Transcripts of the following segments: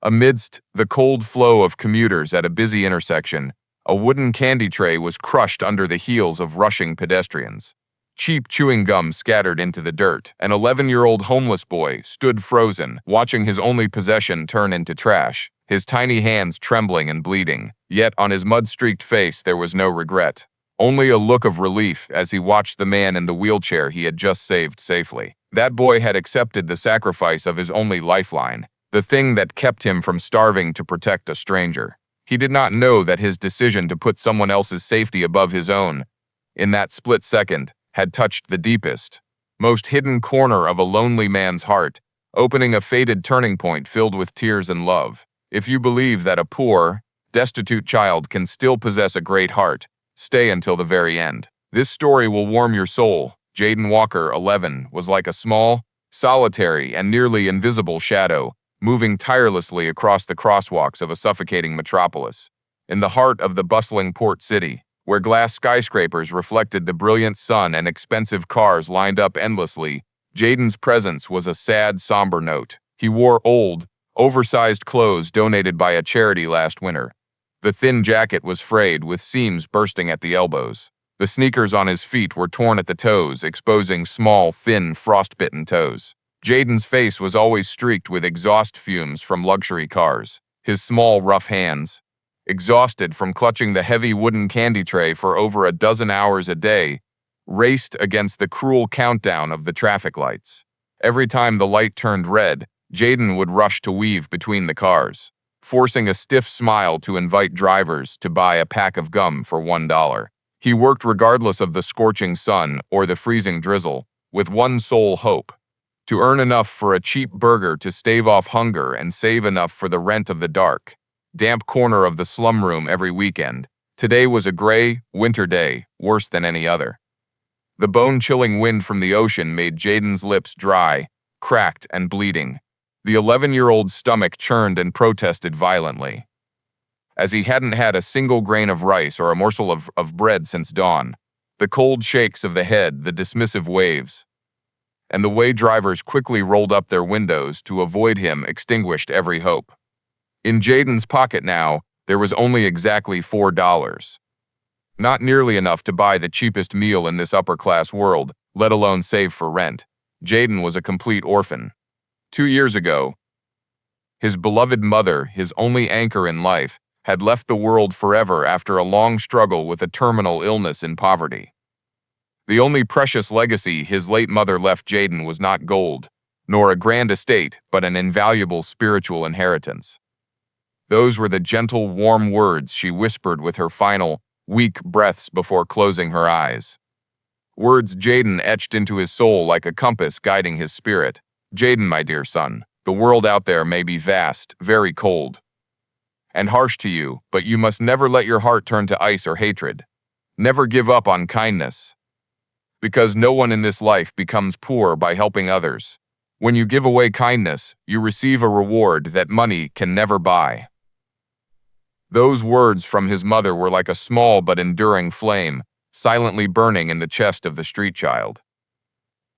Amidst the cold flow of commuters at a busy intersection, a wooden candy tray was crushed under the heels of rushing pedestrians. Cheap chewing gum scattered into the dirt. An 11-year-old homeless boy stood frozen, watching his only possession turn into trash, his tiny hands trembling and bleeding. Yet on his mud-streaked face there was no regret, only a look of relief as he watched the man in the wheelchair he had just saved safely. That boy had accepted the sacrifice of his only lifeline, the thing that kept him from starving to protect a stranger. He did not know that his decision to put someone else's safety above his own, in that split second, had touched the deepest, most hidden corner of a lonely man's heart, opening a fated turning point filled with tears and love. If you believe that a poor, destitute child can still possess a great heart, stay until the very end. This story will warm your soul. Jaden Walker, 11, was like a small, solitary, and nearly invisible shadow, moving tirelessly across the crosswalks of a suffocating metropolis. In the heart of the bustling port city, where glass skyscrapers reflected the brilliant sun and expensive cars lined up endlessly, Jaden's presence was a sad, somber note. He wore old, oversized clothes donated by a charity last winter. The thin jacket was frayed, with seams bursting at the elbows. The sneakers on his feet were torn at the toes, exposing small, thin, frostbitten toes. Jaden's face was always streaked with exhaust fumes from luxury cars. His small, rough hands, exhausted from clutching the heavy wooden candy tray for over a dozen hours a day, raced against the cruel countdown of the traffic lights. Every time the light turned red, Jaden would rush to weave between the cars, forcing a stiff smile to invite drivers to buy a pack of gum for $1. He worked regardless of the scorching sun or the freezing drizzle, with one sole hope: to earn enough for a cheap burger to stave off hunger and save enough for the rent of the dark, damp corner of the slum room every weekend. Today was a gray, winter day, worse than any other. The bone-chilling wind from the ocean made Jaden's lips dry, cracked, and bleeding. The 11-year-old's stomach churned and protested violently, as he hadn't had a single grain of rice or a morsel of bread since dawn. The cold shakes of the head, the dismissive waves, and the way drivers quickly rolled up their windows to avoid him extinguished every hope. In Jaden's pocket now, there was only exactly $4. Not nearly enough to buy the cheapest meal in this upper-class world, let alone save for rent. Jaden was a complete orphan. 2 years ago, his beloved mother, his only anchor in life, had left the world forever after a long struggle with a terminal illness and poverty. The only precious legacy his late mother left Jaden was not gold, nor a grand estate, but an invaluable spiritual inheritance. Those were the gentle, warm words she whispered with her final, weak breaths before closing her eyes. Words Jaden etched into his soul like a compass guiding his spirit. Jaden, my dear son, the world out there may be vast, very cold, and harsh to you, but you must never let your heart turn to ice or hatred. Never give up on kindness, because no one in this life becomes poor by helping others. When you give away kindness, you receive a reward that money can never buy. Those words from his mother were like a small but enduring flame, silently burning in the chest of the street child.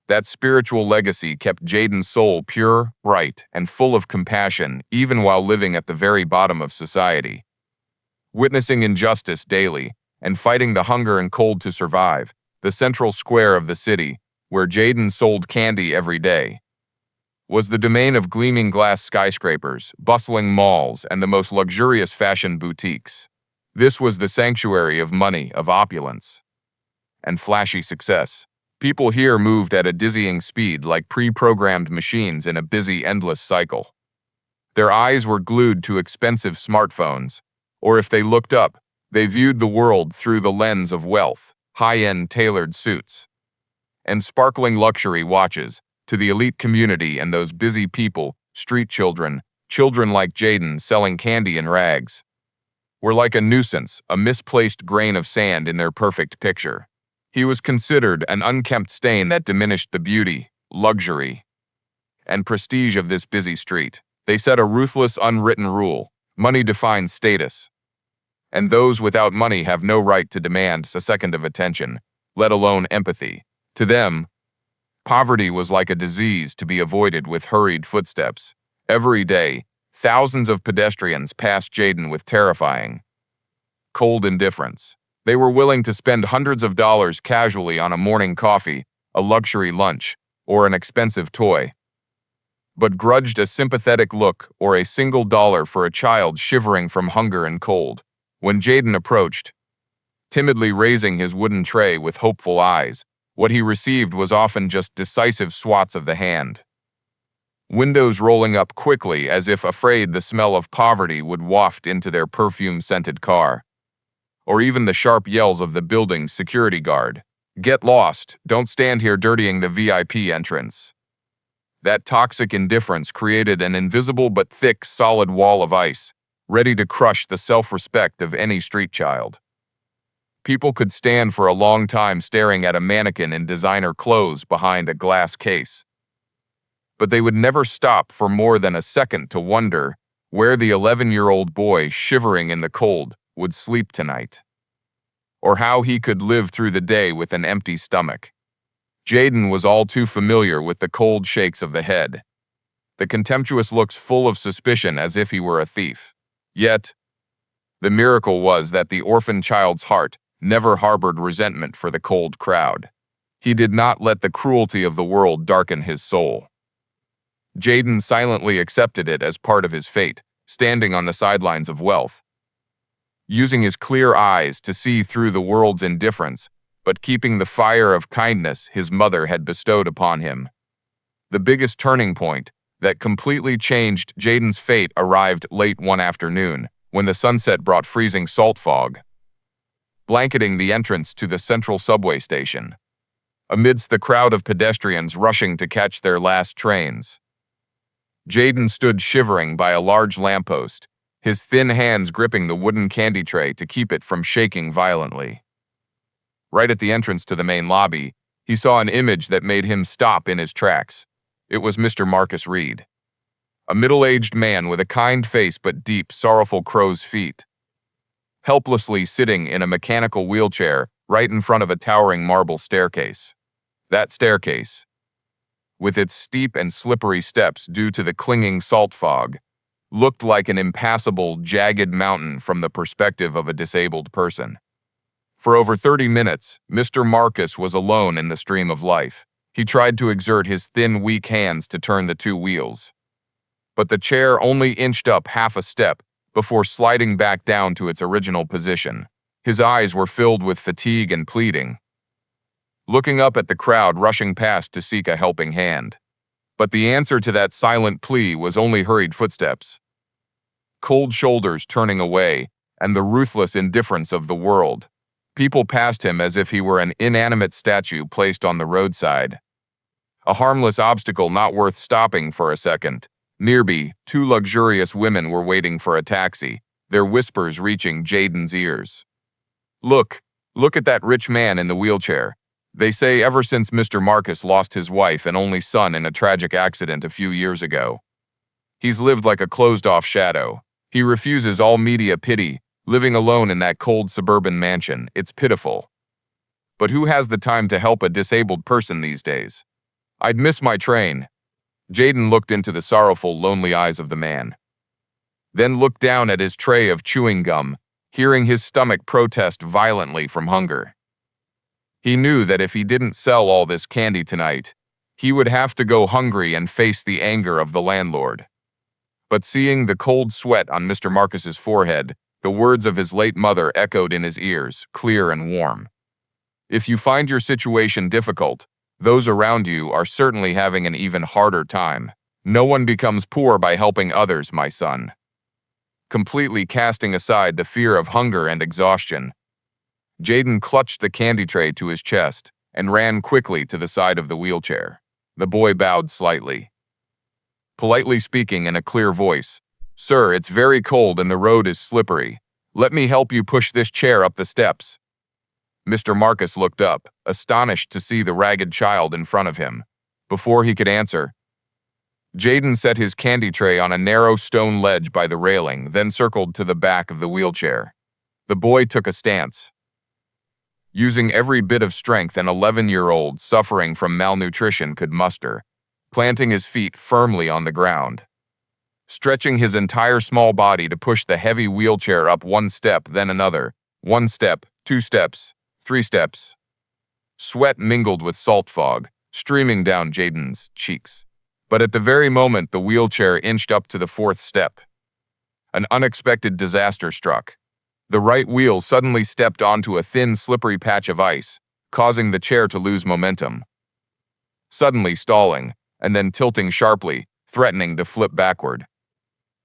That spiritual legacy kept Jaden's soul pure, bright, and full of compassion, even while living at the very bottom of society. Witnessing injustice daily, and fighting the hunger and cold to survive, the central square of the city, where Jaden sold candy every day, was the domain of gleaming glass skyscrapers, bustling malls, and the most luxurious fashion boutiques. This was the sanctuary of money, of opulence, and flashy success. People here moved at a dizzying speed, like pre-programmed machines in a busy, endless cycle. Their eyes were glued to expensive smartphones, or if they looked up, they viewed the world through the lens of wealth, high-end tailored suits, and sparkling luxury watches. To the elite community and those busy people, street children, children like Jaden selling candy in rags, were like a nuisance, a misplaced grain of sand in their perfect picture. He was considered an unkempt stain that diminished the beauty, luxury, and prestige of this busy street. They set a ruthless, unwritten rule: money defines status, and those without money have no right to demand a second of attention, let alone empathy. To them, poverty was like a disease to be avoided with hurried footsteps. Every day, thousands of pedestrians passed Jaden with terrifying, cold indifference. They were willing to spend hundreds of dollars casually on a morning coffee, a luxury lunch, or an expensive toy, but grudged a sympathetic look or a single dollar for a child shivering from hunger and cold. When Jaden approached, timidly raising his wooden tray with hopeful eyes, what he received was often just decisive swats of the hand. Windows rolling up quickly as if afraid the smell of poverty would waft into their perfume-scented car. Or even the sharp yells of the building's security guard. "Get lost, don't stand here dirtying the VIP entrance." That toxic indifference created an invisible but thick, solid wall of ice, ready to crush the self-respect of any street child. People could stand for a long time staring at a mannequin in designer clothes behind a glass case. But they would never stop for more than a second to wonder where the 11-year-old boy shivering in the cold would sleep tonight, or how he could live through the day with an empty stomach. Jaden was all too familiar with the cold shakes of the head, the contemptuous looks full of suspicion as if he were a thief. Yet, the miracle was that the orphan child's heart never harbored resentment for the cold crowd. He did not let the cruelty of the world darken his soul. Jaden silently accepted it as part of his fate, standing on the sidelines of wealth, using his clear eyes to see through the world's indifference, but keeping the fire of kindness his mother had bestowed upon him. The biggest turning point that completely changed Jaden's fate arrived late one afternoon, when the sunset brought freezing salt fog, blanketing the entrance to the central subway station. Amidst the crowd of pedestrians rushing to catch their last trains, Jaden stood shivering by a large lamppost, his thin hands gripping the wooden candy tray to keep it from shaking violently. Right at the entrance to the main lobby, he saw an image that made him stop in his tracks. It was Mr. Marcus Reed, a middle-aged man with a kind face but deep, sorrowful crow's feet, helplessly sitting in a mechanical wheelchair right in front of a towering marble staircase. That staircase, with its steep and slippery steps due to the clinging salt fog, looked like an impassable, jagged mountain from the perspective of a disabled person. For over 30 minutes, Mr. Marcus was alone in the stream of life. He tried to exert his thin, weak hands to turn the two wheels, but the chair only inched up half a step before sliding back down to its original position. His eyes were filled with fatigue and pleading, looking up at the crowd rushing past to seek a helping hand. But the answer to that silent plea was only hurried footsteps, cold shoulders turning away, and the ruthless indifference of the world. People passed him as if he were an inanimate statue placed on the roadside, a harmless obstacle not worth stopping for a second. Nearby, two luxurious women were waiting for a taxi, their whispers reaching Jaden's ears. Look at that rich man in the wheelchair. They say ever since Mr. Marcus lost his wife and only son in a tragic accident a few years ago, he's lived like a closed-off shadow. He refuses all media pity, living alone in that cold suburban mansion. It's pitiful. But who has the time to help a disabled person these days? I'd miss my train. Jaden looked into the sorrowful, lonely eyes of the man, then looked down at his tray of chewing gum, hearing his stomach protest violently from hunger. He knew that if he didn't sell all this candy tonight, he would have to go hungry and face the anger of the landlord. But seeing the cold sweat on Mr. Marcus's forehead, the words of his late mother echoed in his ears, clear and warm. If you find your situation difficult, those around you are certainly having an even harder time. No one becomes poor by helping others, my son. Completely casting aside the fear of hunger and exhaustion, Jaden clutched the candy tray to his chest and ran quickly to the side of the wheelchair. The boy bowed slightly, politely speaking in a clear voice, "Sir, it's very cold and the road is slippery. Let me help you push this chair up the steps." Mr. Marcus looked up, astonished to see the ragged child in front of him. Before he could answer, Jaden set his candy tray on a narrow stone ledge by the railing, then circled to the back of the wheelchair. The boy took a stance, using every bit of strength an 11-year-old suffering from malnutrition could muster, planting his feet firmly on the ground. stretching his entire small body to push the heavy wheelchair up one step, then another. 1 step, 2 steps, 3 steps. Sweat mingled with salt fog, streaming down Jaden's cheeks. But at the very moment the wheelchair inched up to the 4th step, an unexpected disaster struck. The right wheel suddenly stepped onto a thin, slippery patch of ice, causing the chair to lose momentum. Suddenly stalling, and then tilting sharply, threatening to flip backward.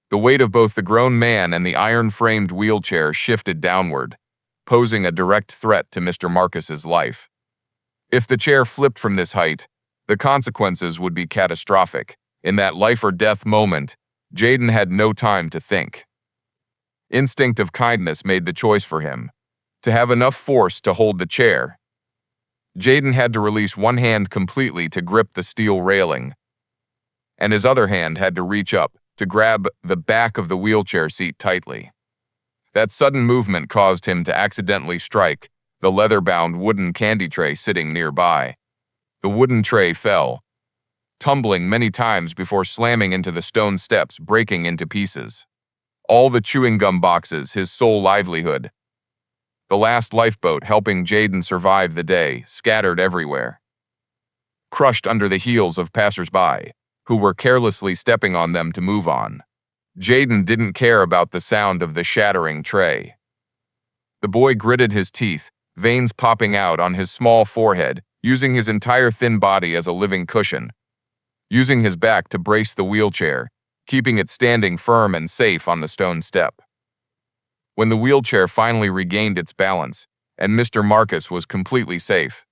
The weight of both the grown man and the iron-framed wheelchair shifted downward, posing a direct threat to Mr. Marcus's life. If the chair flipped from this height, the consequences would be catastrophic. In that life-or-death moment, Jaden had no time to think. Instinct of kindness made the choice for him, to have enough force to hold the chair. Jaden had to release one hand completely to grip the steel railing, and his other hand had to reach up to grab the back of the wheelchair seat tightly. That sudden movement caused him to accidentally strike the leather-bound wooden candy tray sitting nearby. The wooden tray fell, tumbling many times before slamming into the stone steps, breaking into pieces. All the chewing gum boxes, his sole livelihood, the last lifeboat helping Jaden survive the day, scattered everywhere. Crushed under the heels of passers-by, who were carelessly stepping on them to move on. Jaden didn't care about the sound of the shattering tray. The boy gritted his teeth, veins popping out on his small forehead, using his entire thin body as a living cushion, using his back to brace the wheelchair, keeping it standing firm and safe on the stone step. When the wheelchair finally regained its balance, and Mr. Marcus was completely safe,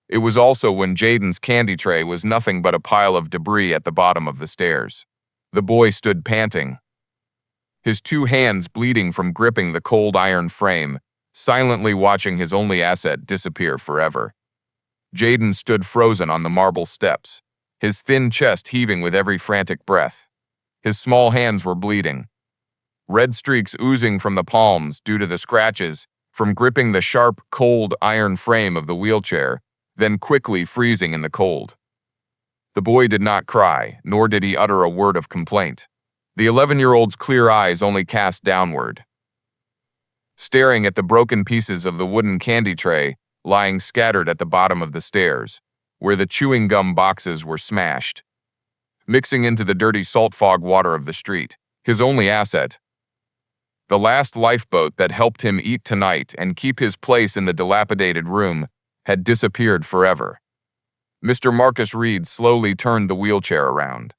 it was also when Jaden's candy tray was nothing but a pile of debris at the bottom of the stairs. The boy stood panting, his 2 hands bleeding from gripping the cold iron frame, silently watching his only asset disappear forever. Jaden stood frozen on the marble steps, his thin chest heaving with every frantic breath. His small hands were bleeding, red streaks oozing from the palms due to the scratches from gripping the sharp, cold iron frame of the wheelchair, then quickly freezing in the cold. The boy did not cry, nor did he utter a word of complaint. The 11-year-old's clear eyes only cast downward, staring at the broken pieces of the wooden candy tray lying scattered at the bottom of the stairs, where the chewing gum boxes were smashed, mixing into the dirty salt fog water of the street. His only asset, the last lifeboat that helped him eat tonight and keep his place in the dilapidated room, had disappeared forever. Mr. Marcus Reed slowly turned the wheelchair around.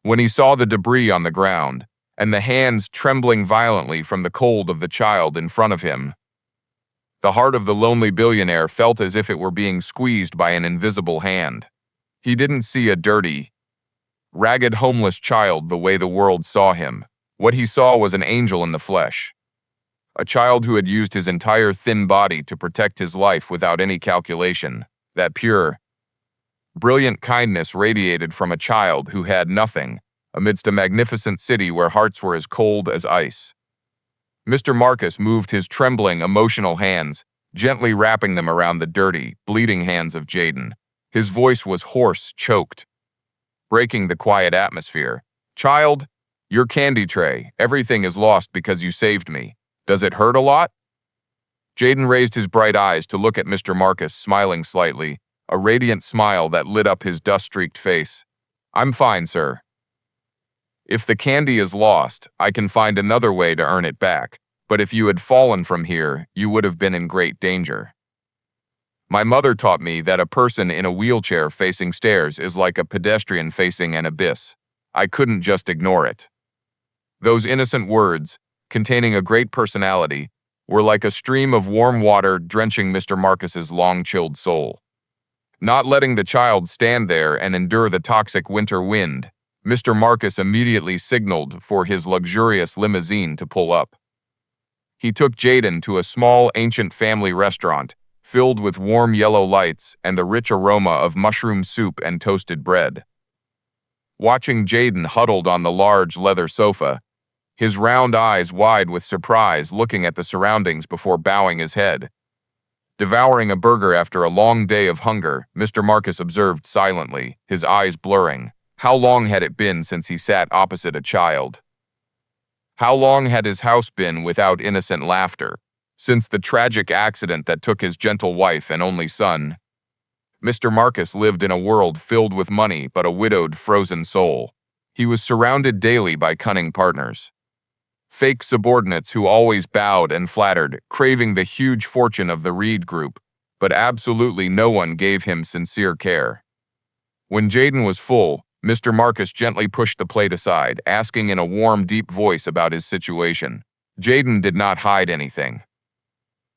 When he saw the debris on the ground, and the hands trembling violently from the cold of the child in front of him, the heart of the lonely billionaire felt as if it were being squeezed by an invisible hand. He didn't see a dirty, ragged homeless child the way the world saw him. What he saw was an angel in the flesh. A child who had used his entire thin body to protect his life without any calculation. That pure, brilliant kindness radiated from a child who had nothing, amidst a magnificent city where hearts were as cold as ice. Mr. Marcus moved his trembling, emotional hands, gently wrapping them around the dirty, bleeding hands of Jaden. His voice was hoarse, choked, breaking the quiet atmosphere. "Child, your candy tray, everything is lost because you saved me. Does it hurt a lot?" Jaden raised his bright eyes to look at Mr. Marcus, smiling slightly, a radiant smile that lit up his dust-streaked face. "I'm fine, sir. If the candy is lost, I can find another way to earn it back, but if you had fallen from here, you would have been in great danger. My mother taught me that a person in a wheelchair facing stairs is like a pedestrian facing an abyss. I couldn't just ignore it." Those innocent words, containing a great personality, were like a stream of warm water drenching Mr. Marcus's long-chilled soul. Not letting the child stand there and endure the toxic winter wind, Mr. Marcus immediately signaled for his luxurious limousine to pull up. He took Jaden to a small, ancient family restaurant, filled with warm yellow lights and the rich aroma of mushroom soup and toasted bread. Watching Jaden huddled on the large leather sofa, his round eyes wide with surprise looking at the surroundings before bowing his head. Devouring a burger after a long day of hunger, Mr. Marcus observed silently, his eyes blurring. How long had it been since he sat opposite a child? How long had his house been without innocent laughter? Since the tragic accident that took his gentle wife and only son, Mr. Marcus lived in a world filled with money but a widowed, frozen soul. He was surrounded daily by cunning partners, fake subordinates who always bowed and flattered, craving the huge fortune of the Reed Group, but absolutely no one gave him sincere care. When Jaden was full, Mr. Marcus gently pushed the plate aside, asking in a warm, deep voice about his situation. Jaden did not hide anything.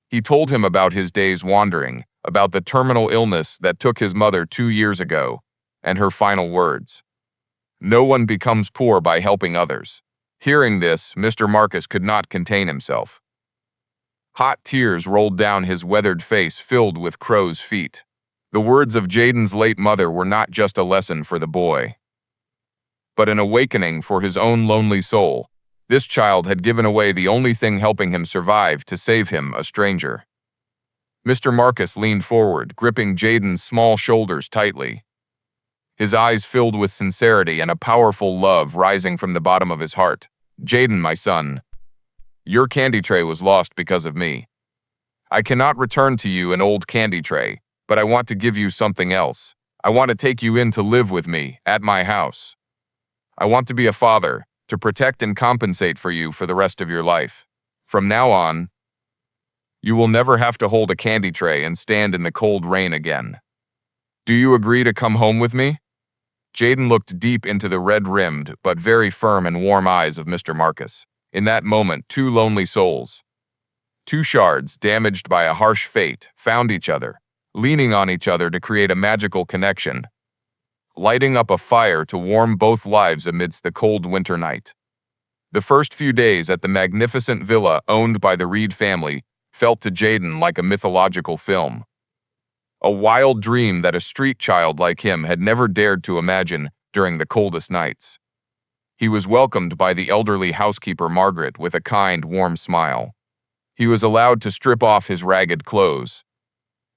He told him about his days wandering, about the terminal illness that took his mother 2 years ago, and her final words. No one becomes poor by helping others. Hearing this, Mr. Marcus could not contain himself. Hot tears rolled down his weathered face filled with crow's feet. The words of Jaden's late mother were not just a lesson for the boy, but an awakening for his own lonely soul. This child had given away the only thing helping him survive to save him, a stranger. Mr. Marcus leaned forward, gripping Jaden's small shoulders tightly, his eyes filled with sincerity and a powerful love rising from the bottom of his heart. Jaden, my son, your candy tray was lost because of me. I cannot return to you an old candy tray, but I want to give you something else. I want to take you in to live with me, at my house. I want to be a father, to protect and compensate for you for the rest of your life. From now on, you will never have to hold a candy tray and stand in the cold rain again. Do you agree to come home with me? Jaden looked deep into the red-rimmed but very firm and warm eyes of Mr. Marcus. In that moment, two lonely souls, two shards damaged by a harsh fate, found each other, leaning on each other to create a magical connection, lighting up a fire to warm both lives amidst the cold winter night. The first few days at the magnificent villa owned by the Reed family felt to Jaden like a mythological film, a wild dream that a street child like him had never dared to imagine during the coldest nights. He was welcomed by the elderly housekeeper Margaret with a kind, warm smile. He was allowed to strip off his ragged clothes,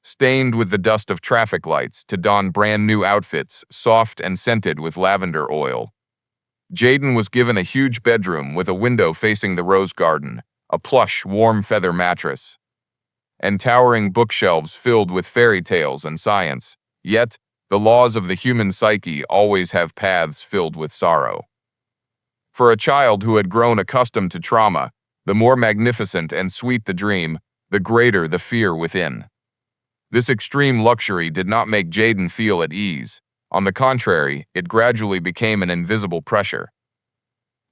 stained with the dust of traffic lights, to don brand new outfits, soft and scented with lavender oil. Jaden was given a huge bedroom with a window facing the rose garden, a plush, warm feather mattress, and towering bookshelves filled with fairy tales and science. Yet, the laws of the human psyche always have paths filled with sorrow. For a child who had grown accustomed to trauma, the more magnificent and sweet the dream, the greater the fear within. This extreme luxury did not make Jaden feel at ease. On the contrary, it gradually became an invisible pressure,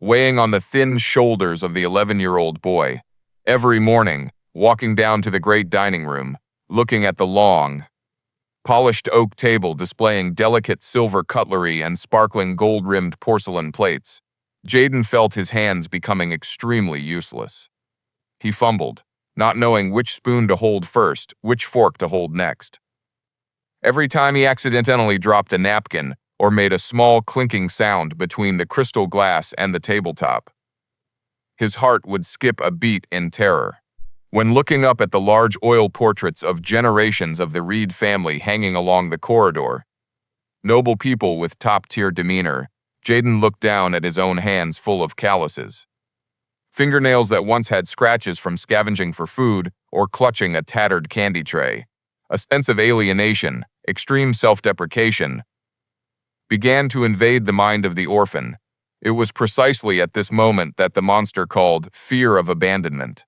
weighing on the thin shoulders of the 11-year-old boy. Every morning, walking down to the great dining room, looking at the long, polished oak table displaying delicate silver cutlery and sparkling gold-rimmed porcelain plates, Jaden felt his hands becoming extremely useless. He fumbled, not knowing which spoon to hold first, which fork to hold next. Every time he accidentally dropped a napkin or made a small clinking sound between the crystal glass and the tabletop, his heart would skip a beat in terror. When looking up at the large oil portraits of generations of the Reed family hanging along the corridor, noble people with top-tier demeanor, Jaden looked down at his own hands full of calluses, fingernails that once had scratches from scavenging for food or clutching a tattered candy tray. A sense of alienation, extreme self-deprecation, began to invade the mind of the orphan. It was precisely at this moment that the monster called fear of abandonment,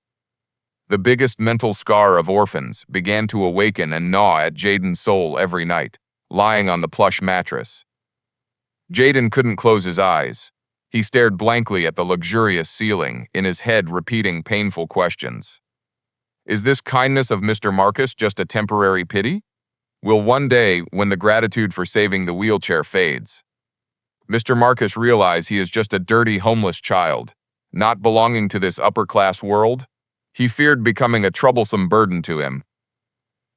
the biggest mental scar of orphans, began to awaken and gnaw at Jaden's soul every night, lying on the plush mattress. Jaden couldn't close his eyes. He stared blankly at the luxurious ceiling, in his head repeating painful questions. Is this kindness of Mr. Marcus just a temporary pity? Will one day, when the gratitude for saving the wheelchair fades, Mr. Marcus realize he is just a dirty, homeless child, not belonging to this upper-class world? He feared becoming a troublesome burden to him,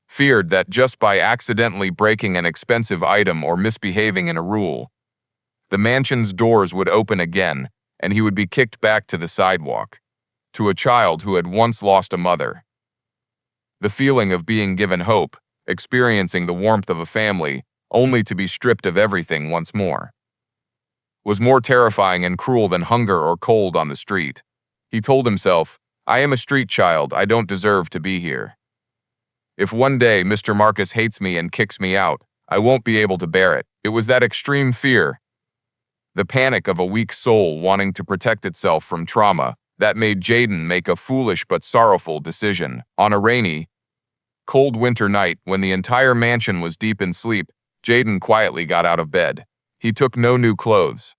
feared that just by accidentally breaking an expensive item or misbehaving in a rule, the mansion's doors would open again, and he would be kicked back to the sidewalk, to a child who had once lost a mother. The feeling of being given hope, experiencing the warmth of a family, only to be stripped of everything once more. was more terrifying and cruel than hunger or cold on the street. He told himself, "I am a street child, I don't deserve to be here. If one day Mr. Marcus hates me and kicks me out, I won't be able to bear it." It was that extreme fear, the panic of a weak soul wanting to protect itself from trauma, that made Jaden make a foolish but sorrowful decision. On a rainy, cold winter night, when the entire mansion was deep in sleep, Jaden quietly got out of bed. He took no new clothes,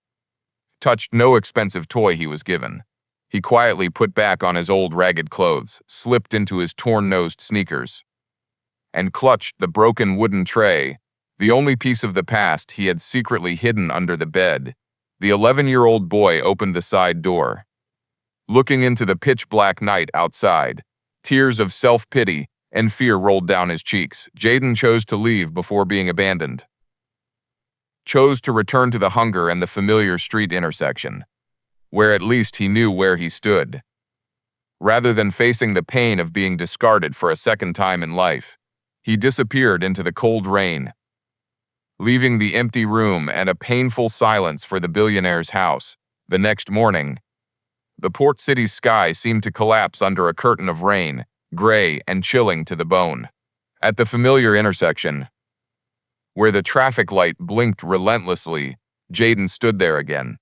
touched no expensive toy he was given. He quietly put back on his old ragged clothes, slipped into his torn-nosed sneakers, and clutched the broken wooden tray, the only piece of the past he had secretly hidden under the bed. The 11-year-old boy opened the side door. Looking into the pitch-black night outside, tears of self-pity and fear rolled down his cheeks. Jaden chose to leave before being abandoned. Chose to return to the hunger and the familiar street intersection, where at least he knew where he stood. Rather than facing the pain of being discarded for a second time in life, he disappeared into the cold rain, leaving the empty room and a painful silence for the billionaire's house. The next morning, the port city's sky seemed to collapse under a curtain of rain, gray and chilling to the bone. At the familiar intersection, where the traffic light blinked relentlessly, Jaden stood there again.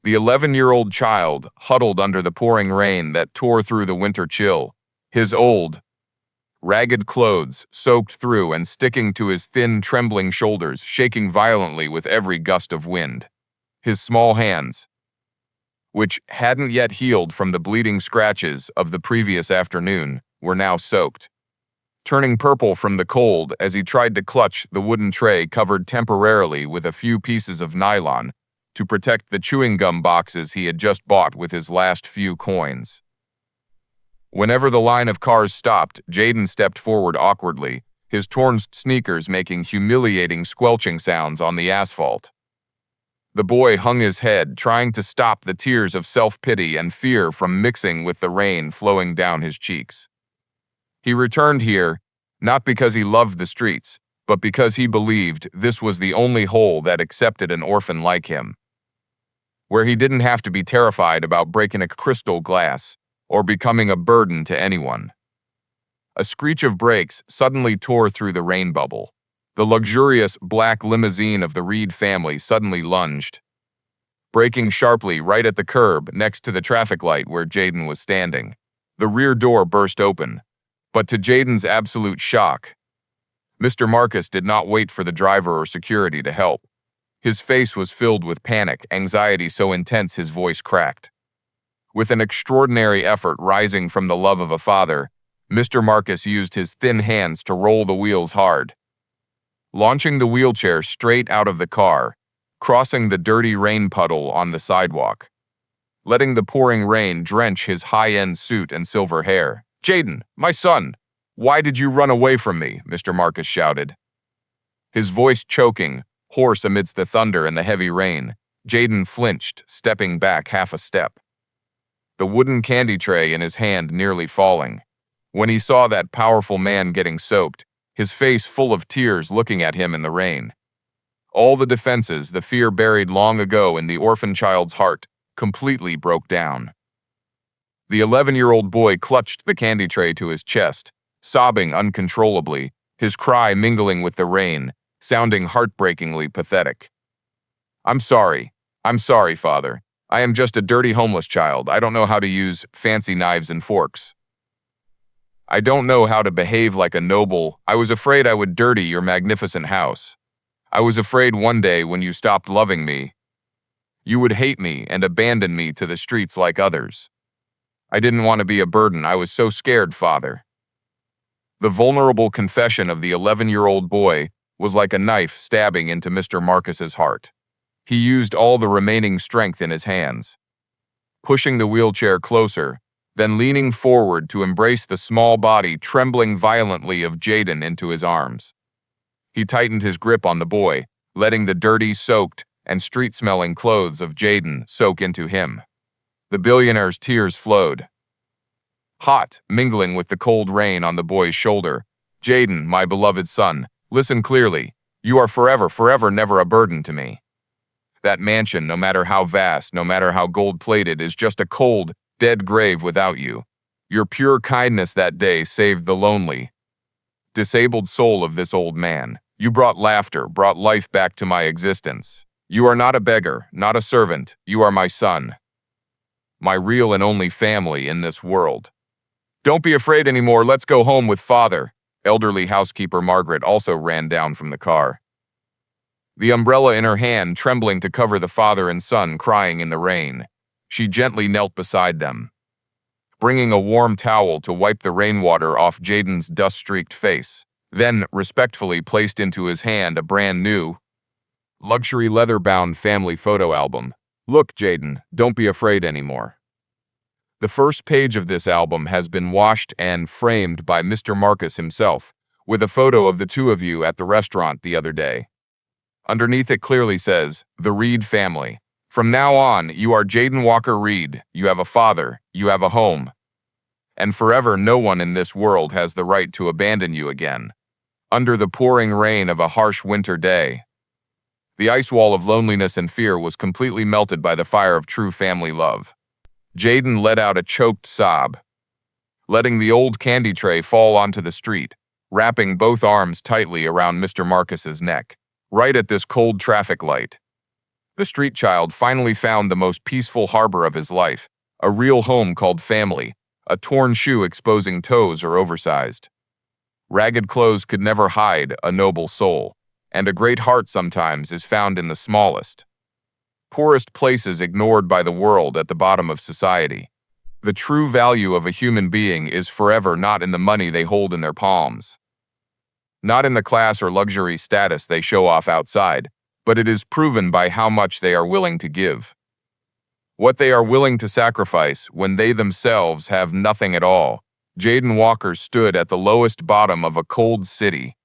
The 11-year-old child huddled under the pouring rain that tore through the winter chill, his old, ragged clothes soaked through and sticking to his thin, trembling shoulders, shaking violently with every gust of wind. His small hands, which hadn't yet healed from the bleeding scratches of the previous afternoon, were now soaked, turning purple from the cold as he tried to clutch the wooden tray covered temporarily with a few pieces of nylon to protect the chewing gum boxes he had just bought with his last few coins. Whenever the line of cars stopped, Jaden stepped forward awkwardly, his torn sneakers making humiliating squelching sounds on the asphalt. The boy hung his head, trying to stop the tears of self-pity and fear from mixing with the rain flowing down his cheeks. He returned here, not because he loved the streets, but because he believed this was the only hole that accepted an orphan like him, where he didn't have to be terrified about breaking a crystal glass or becoming a burden to anyone. A screech of brakes suddenly tore through the rain bubble. The luxurious black limousine of the Reed family suddenly lunged, braking sharply right at the curb next to the traffic light where Jaden was standing. The rear door burst open, but to Jaden's absolute shock, Mr. Marcus did not wait for the driver or security to help. His face was filled with panic, anxiety so intense his voice cracked. With an extraordinary effort rising from the love of a father, Mr. Marcus used his thin hands to roll the wheels hard, launching the wheelchair straight out of the car, crossing the dirty rain puddle on the sidewalk, letting the pouring rain drench his high-end suit and silver hair. "Jaden, my son, why did you run away from me?" Mr. Marcus shouted. His voice choking, hoarse amidst the thunder and the heavy rain. Jaden flinched, stepping back half a step, the wooden candy tray in his hand nearly falling. When he saw that powerful man getting soaked, his face full of tears looking at him in the rain, all the defenses, the fear buried long ago in the orphan child's heart, completely broke down. The 11-year-old boy clutched the candy tray to his chest, sobbing uncontrollably, his cry mingling with the rain, sounding heartbreakingly pathetic. I'm sorry, Father. I am just a dirty homeless child. I don't know how to use fancy knives and forks. I don't know how to behave like a noble. I was afraid I would dirty your magnificent house. I was afraid one day when you stopped loving me, you would hate me and abandon me to the streets like others. I didn't want to be a burden. I was so scared, Father." The vulnerable confession of the 11-year-old boy was like a knife stabbing into Mr. Marcus's heart. He used all the remaining strength in his hands, pushing the wheelchair closer, then leaning forward to embrace the small body trembling violently of Jaden into his arms. He tightened his grip on the boy, letting the dirty, soaked, and street-smelling clothes of Jaden soak into him. The billionaire's tears flowed, hot, mingling with the cold rain on the boy's shoulder. "Jaden, my beloved son, listen clearly. You are forever, never a burden to me. That mansion, no matter how vast, no matter how gold-plated, is just a cold, dead grave without you. Your pure kindness that day saved the lonely, disabled soul of this old man. You brought laughter, brought life back to my existence. You are not a beggar, not a servant. You are my son, my real and only family in this world. Don't be afraid anymore. Let's go home with father. Elderly housekeeper Margaret also ran down from the car, the umbrella in her hand, trembling to cover the father and son crying in the rain. She gently knelt beside them, bringing a warm towel to wipe the rainwater off Jaden's dust-streaked face, then respectfully placed into his hand a brand new, luxury leather-bound family photo album. Look, Jaden, don't be afraid anymore. The first page of this album has been washed and framed by Mr. Marcus himself, with a photo of the two of you at the restaurant the other day. Underneath it clearly says, "The Reed family. From now on, you are Jaden Walker Reed. You have a father, you have a home. And forever no one in this world has the right to abandon you again." Under the pouring rain of a harsh winter day, the ice wall of loneliness and fear was completely melted by the fire of true family love. Jaden let out a choked sob, letting the old candy tray fall onto the street, wrapping both arms tightly around Mr. Marcus's neck. Right at this cold traffic light, the street child finally found the most peaceful harbor of his life, a real home called family, a torn shoe exposing toes or oversized. Ragged clothes could never hide a noble soul, and a great heart sometimes is found in the smallest, poorest places ignored by the world at the bottom of society. The true value of a human being is forever not in the money they hold in their palms, not in the class or luxury status they show off outside, but it is proven by how much they are willing to give, what they are willing to sacrifice when they themselves have nothing at all. Jaden Walker stood at the lowest bottom of a cold city,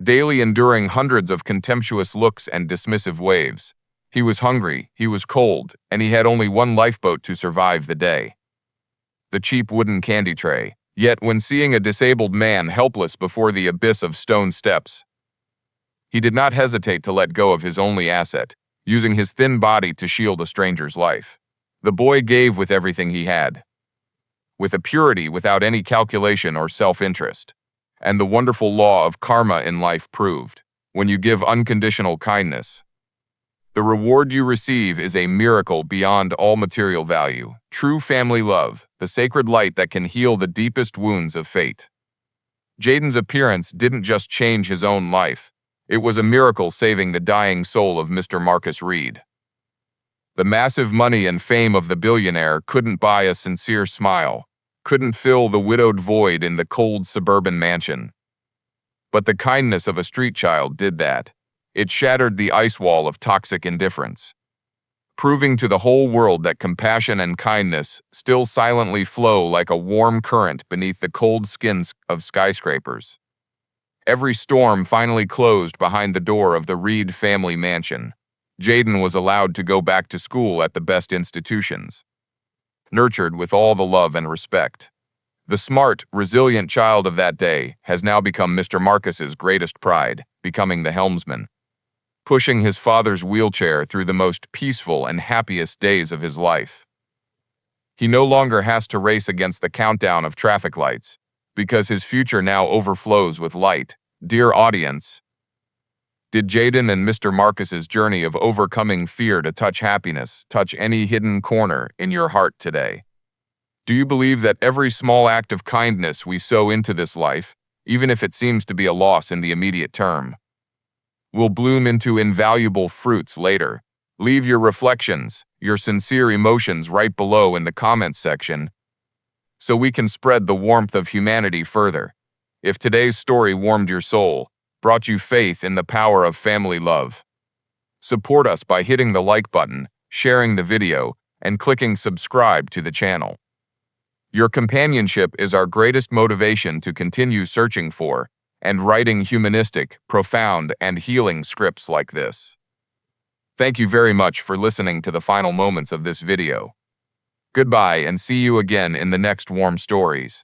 daily enduring hundreds of contemptuous looks and dismissive waves. He was hungry, he was cold, and he had only one lifeboat to survive the day: the cheap wooden candy tray. Yet when seeing a disabled man helpless before the abyss of stone steps, he did not hesitate to let go of his only asset, using his thin body to shield a stranger's life. The boy gave with everything he had, with a purity without any calculation or self-interest. And the wonderful law of karma in life proved: when you give unconditional kindness, the reward you receive is a miracle beyond all material value. True family love, the sacred light that can heal the deepest wounds of fate. Jaden's appearance didn't just change his own life, it was a miracle saving the dying soul of Mr. Marcus Reed. The massive money and fame of the billionaire couldn't buy a sincere smile, couldn't fill the widowed void in the cold suburban mansion. But the kindness of a street child did that. It shattered the ice wall of toxic indifference, proving to the whole world that compassion and kindness still silently flow like a warm current beneath the cold skins of skyscrapers. Every storm finally closed behind the door of the Reed family mansion. Jaden was allowed to go back to school at the best institutions, nurtured with all the love and respect. The smart, resilient child of that day has now become Mr. Marcus's greatest pride, becoming the helmsman, pushing his father's wheelchair through the most peaceful and happiest days of his life. He no longer has to race against the countdown of traffic lights, because his future now overflows with light. Dear audience, did Jaden and Mr. Marcus's journey of overcoming fear to touch happiness touch any hidden corner in your heart today? Do you believe that every small act of kindness we sow into this life, even if it seems to be a loss in the immediate term, will bloom into invaluable fruits later? Leave your reflections, your sincere emotions right below in the comments section, so we can spread the warmth of humanity further. If today's story warmed your soul, brought you faith in the power of family love, support us by hitting the like button, sharing the video, and clicking subscribe to the channel. Your companionship is our greatest motivation to continue searching for and writing humanistic, profound, and healing scripts like this. Thank you very much for listening to the final moments of this video. Goodbye and see you again in the next warm stories.